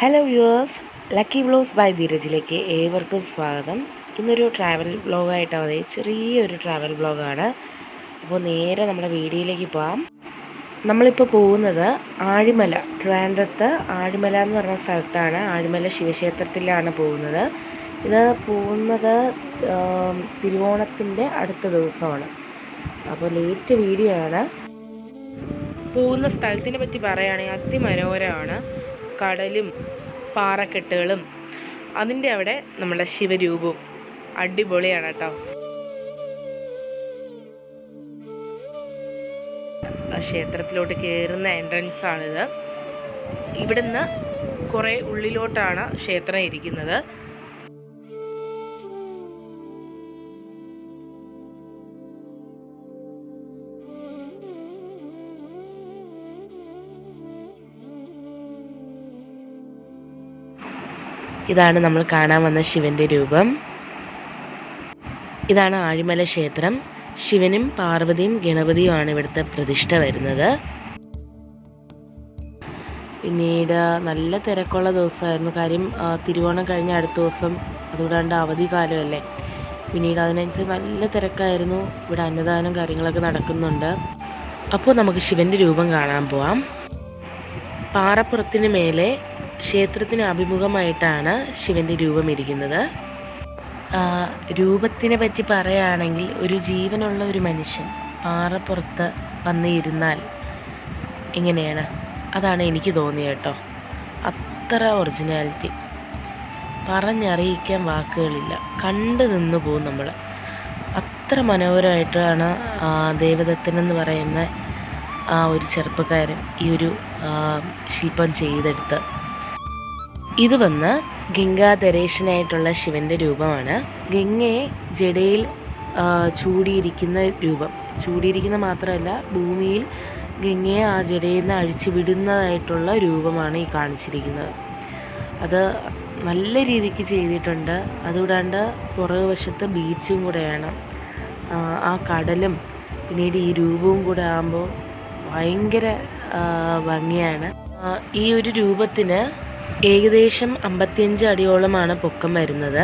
Hello viewers, lucky vlogs by ധീരജിലേക്ക് ഏവർക്കും സ്വാഗതം. ഇന്നൊരു ട്രാവൽ വ്ലോഗായിട്ടാണ് ചെറിയൊരു ട്രാവൽ വ്ലോഗാണ്. അപ്പോൾ നേരെ നമ്മുടെ വീഡിയോയിലേക്ക് പോകാം. നമ്മളിപ്പോൾ പോകുന്നത് ആഴിമല, ട്രിവാൻഡ്രത്ത് ആഴിമല എന്ന് പറഞ്ഞ സ്ഥലത്താണ്. ആഴിമല ശിവക്ഷേത്രത്തിലാണ് പോകുന്നത്. ഇത് പോകുന്നത് തിരുവോണത്തിൻ്റെ അടുത്ത ദിവസമാണ്. അപ്പോൾ ലേറ്റ് വീഡിയോ ആണ്. പോകുന്ന സ്ഥലത്തിനെ പറ്റി പറയുകയാണെങ്കിൽ അതിമനോഹരമാണ്. കടലും പാറക്കെട്ടുകളും അതിൻ്റെ അവിടെ നമ്മുടെ ശിവരൂപവും അടിപൊളിയാണ് കേട്ടോ. ക്ഷേത്രത്തിലോട്ട് കയറുന്ന എൻട്രൻസ് ആണിത്. ഇവിടുന്ന് കുറേ ഉള്ളിലോട്ടാണ് ക്ഷേത്രം ഇരിക്കുന്നത്. ഇതാണ് നമ്മൾ കാണാൻ വന്ന ശിവൻ്റെ രൂപം. ഇതാണ് ആഴിമല ക്ഷേത്രം. ശിവനും പാർവതിയും ഗണപതിയുമാണ് ഇവിടുത്തെ പ്രതിഷ്ഠ വരുന്നത്. പിന്നീട് നല്ല തിരക്കുള്ള ദിവസമായിരുന്നു. കാര്യം തിരുവോണം കഴിഞ്ഞ അടുത്ത ദിവസം, അതുകൂടാണ്ട് അവധി കാലമല്ലേ. പിന്നീട് അതിനനുസരിച്ച് നല്ല തിരക്കായിരുന്നു. ഇവിടെ അന്നദാനം കാര്യങ്ങളൊക്കെ നടക്കുന്നുണ്ട്. അപ്പോൾ നമുക്ക് ശിവൻ്റെ രൂപം കാണാൻ പോവാം. പാറപ്പുറത്തിന് മേലെ ക്ഷേത്രത്തിന് അഭിമുഖമായിട്ടാണ് ശിവൻ്റെ രൂപം ഇരിക്കുന്നത്. രൂപത്തിനെ പറ്റി പറയുകയാണെങ്കിൽ ഒരു ജീവനുള്ള ഒരു മനുഷ്യൻ പാറപ്പുറത്ത് വന്ന് ഇരുന്നാൽ എങ്ങനെയാണ്, അതാണ് എനിക്ക് തോന്നിയത് കേട്ടോ. അത്ര ഒറിജിനാലിറ്റി പറഞ്ഞറിയിക്കാൻ വാക്കുകളില്ല. കണ്ടു നിന്ന് പോകും നമ്മൾ. അത്ര മനോഹരമായിട്ടാണ് ദേവദത്തൻ എന്ന് പറയുന്ന ആ ഒരു ചെറുപ്പക്കാരൻ ഈ ഒരു ശില്പം ചെയ്തെടുത്ത്. ഇത് വന്ന് ഗംഗാധരേശനായിട്ടുള്ള ശിവൻ്റെ രൂപമാണ്. ഗംഗയെ ജടയിൽ ചൂടിയിരിക്കുന്ന രൂപം. ചൂടിയിരിക്കുന്ന മാത്രമല്ല, ഭൂമിയിൽ ഗംഗയെ ആ ജടയിൽ നിന്ന് അഴിച്ചു വിടുന്നതായിട്ടുള്ള രൂപമാണ് ഈ കാണിച്ചിരിക്കുന്നത്. അത് നല്ല രീതിക്ക് ചെയ്തിട്ടുണ്ട്. അതുകൂടാണ്ട് പുറകു വശത്ത് ബീച്ചും കൂടെയാണ്. ആ കടലും പിന്നീട് ഈ രൂപവും കൂടെ ആകുമ്പോൾ ഭയങ്കര ഭംഗിയാണ്. ഈ ഒരു രൂപത്തിന് ഏകദേശം 55 അടിയോളമാണ് പൊക്കം വരുന്നത്.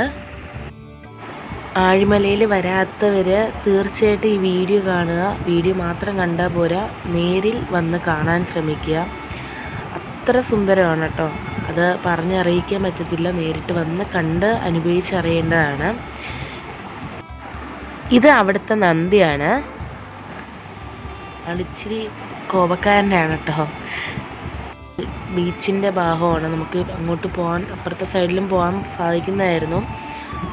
ആഴിമലയിൽ വരാത്തവർ തീർച്ചയായിട്ടും ഈ വീഡിയോ കാണുക. വീഡിയോ മാത്രം കണ്ടാൽ പോരാ, നേരിൽ വന്ന് കാണാൻ ശ്രമിക്കുക. അത്ര സുന്ദരമാണ് കേട്ടോ. അത് പറഞ്ഞറിയിക്കാൻ പറ്റത്തില്ല. നേരിട്ട് വന്ന് കണ്ട് അനുഭവിച്ചറിയേണ്ടതാണ്. ഇത് അവിടുത്തെ നന്ദിയാണ്. ഇച്ചിരി കോപക്കാരനാണ് കേട്ടോ. ബീച്ചിൻ്റെ ഭാഗമാണ്. നമുക്ക് അങ്ങോട്ട് പോകാൻ, അപ്പുറത്തെ സൈഡിലും പോകാൻ സാധിക്കുന്നതായിരുന്നു.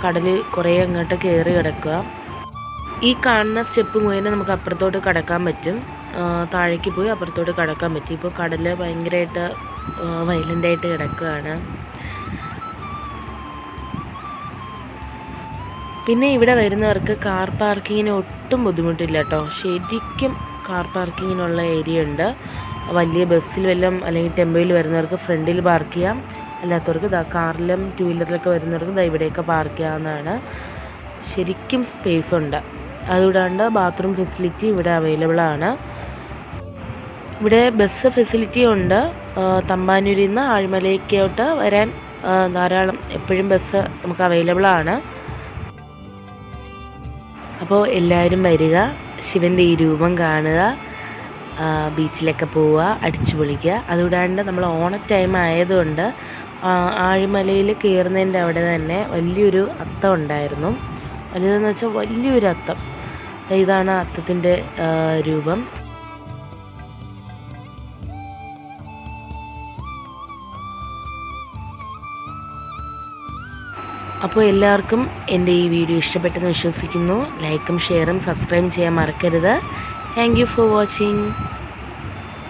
കടൽ കുറേ അങ്ങോട്ട് കയറി കിടക്കുക. ഈ കാണുന്ന സ്റ്റെപ്പ് മുഖേന നമുക്ക് അപ്പുറത്തോട്ട് കടക്കാൻ പറ്റും. താഴേക്ക് പോയി അപ്പുറത്തോട്ട് കടക്കാൻ പറ്റും. ഇപ്പോൾ കടൽ ഭയങ്കരമായിട്ട് വയലൻ്റായിട്ട് കിടക്കുകയാണ്. പിന്നെ ഇവിടെ വരുന്നവർക്ക് കാർ പാർക്കിങ്ങിന് ഒട്ടും ബുദ്ധിമുട്ടില്ല കേട്ടോ. ശരിക്കും കാർ പാർക്കിങ്ങിനുള്ള ഏരിയ ഉണ്ട്. വലിയ ബസ്സിൽ വല്ലതും അല്ലെങ്കിൽ ടെമ്പോയിൽ വരുന്നവർക്ക് ഫ്രണ്ടിൽ പാർക്ക് ചെയ്യാം. അല്ലാത്തവർക്ക് കാറിലും 2 വീലറിലൊക്കെ വരുന്നവർക്ക് ഇവിടെയൊക്കെ പാർക്ക് ചെയ്യാവുന്നതാണ്. ശരിക്കും സ്പേസ് ഉണ്ട്. അതുകൂടാണ്ട് ബാത്റൂം ഫെസിലിറ്റി ഇവിടെ അവൈലബിൾ ആണ്. ഇവിടെ ബസ് ഫെസിലിറ്റി ഉണ്ട്. തമ്പാനൂരിൽ നിന്ന് ആഴിമലയ്ക്കോട്ട് വരാൻ ധാരാളം എപ്പോഴും ബസ് നമുക്ക് അവൈലബിൾ ആണ്. അപ്പോൾ എല്ലാവരും വരിക, ശിവൻ്റെ ഈ രൂപം കാണുക, ബീച്ചിലൊക്കെ പോവുക, അടിച്ചു പൊളിക്കുക. അതുകൂടാണ്ട് നമ്മൾ ഓണ ടൈം ആയതുകൊണ്ട് ആഴിമലയിൽ കയറുന്നതിൻ്റെ അവിടെ തന്നെ വലിയൊരു അത്തം ഉണ്ടായിരുന്നു. വലുതെന്ന് വെച്ചാൽ വലിയൊരു അത്തം. ഇതാണ് അത്തത്തിൻ്റെ രൂപം. അപ്പോൾ എല്ലാവർക്കും എൻ്റെ ഈ വീഡിയോ ഇഷ്ടപ്പെട്ടെന്ന് വിശ്വസിക്കുന്നു. ലൈക്കും ഷെയറും സബ്സ്ക്രൈബും ചെയ്യാൻ മറക്കരുത്. Thank you for watching.